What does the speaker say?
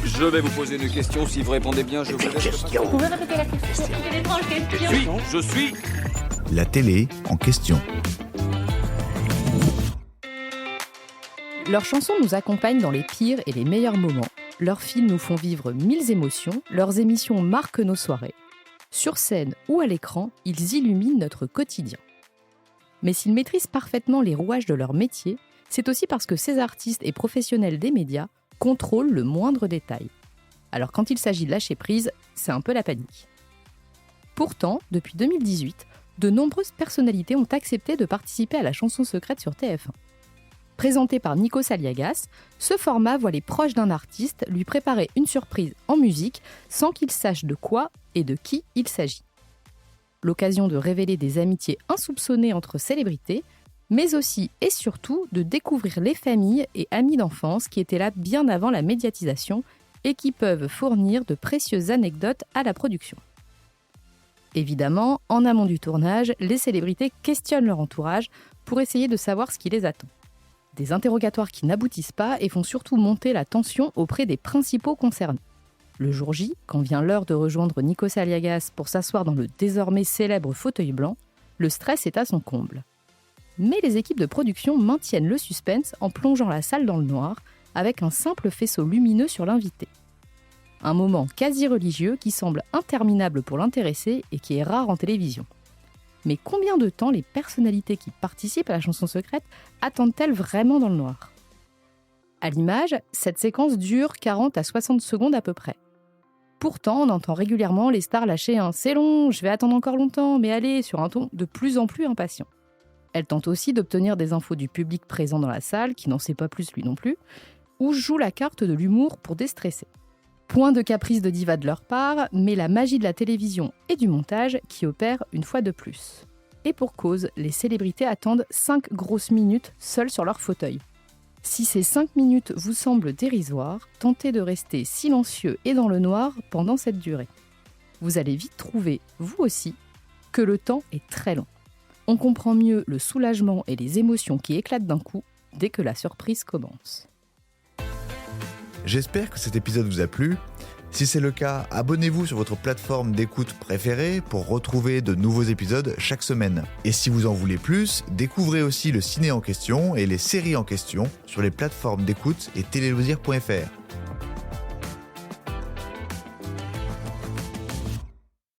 Je vais vous poser une question. Si vous répondez bien, je vous laisse. Vous pouvez répéter la question? Quelle étrange question. Je suis. La télé en question. Leurs chansons nous accompagnent dans les pires et les meilleurs moments. Leurs films nous font vivre 1000 émotions. Leurs émissions marquent nos soirées. Sur scène ou à l'écran, ils illuminent notre quotidien. Mais s'ils maîtrisent parfaitement les rouages de leur métier, c'est aussi parce que ces artistes et professionnels des médias contrôlent le moindre détail. Alors quand il s'agit de lâcher prise, c'est un peu la panique. Pourtant, depuis 2018, de nombreuses personnalités ont accepté de participer à la chanson secrète sur TF1. Présenté par Nikos Aliagas, ce format voit les proches d'un artiste lui préparer une surprise en musique sans qu'il sache de quoi et de qui il s'agit. L'occasion de révéler des amitiés insoupçonnées entre célébrités, mais aussi et surtout de découvrir les familles et amis d'enfance qui étaient là bien avant la médiatisation et qui peuvent fournir de précieuses anecdotes à la production. Évidemment, en amont du tournage, les célébrités questionnent leur entourage pour essayer de savoir ce qui les attend. Des interrogatoires qui n'aboutissent pas et font surtout monter la tension auprès des principaux concernés. Le jour J, quand vient l'heure de rejoindre Nikos Aliagas pour s'asseoir dans le désormais célèbre fauteuil blanc, le stress est à son comble. Mais les équipes de production maintiennent le suspense en plongeant la salle dans le noir avec un simple faisceau lumineux sur l'invité. Un moment quasi religieux qui semble interminable pour l'intéressé et qui est rare en télévision. Mais combien de temps les personnalités qui participent à la chanson secrète attendent-elles vraiment dans le noir ? À l'image, cette séquence dure 40 à 60 secondes à peu près. Pourtant, on entend régulièrement les stars lâcher un « c'est long, je vais attendre encore longtemps, mais allez » sur un ton de plus en plus impatient. Elles tentent aussi d'obtenir des infos du public présent dans la salle, qui n'en sait pas plus lui non plus, ou jouent la carte de l'humour pour déstresser. Point de caprice de diva de leur part, mais la magie de la télévision et du montage qui opère une fois de plus. Et pour cause, les célébrités attendent 5 grosses minutes seules sur leur fauteuil. Si ces 5 minutes vous semblent dérisoires, tentez de rester silencieux et dans le noir pendant cette durée. Vous allez vite trouver, vous aussi, que le temps est très long. On comprend mieux le soulagement et les émotions qui éclatent d'un coup dès que la surprise commence. J'espère que cet épisode vous a plu. Si c'est le cas, abonnez-vous sur votre plateforme d'écoute préférée pour retrouver de nouveaux épisodes chaque semaine. Et si vous en voulez plus, découvrez aussi le ciné en question et les séries en question sur les plateformes d'écoute et téléloisirs.fr.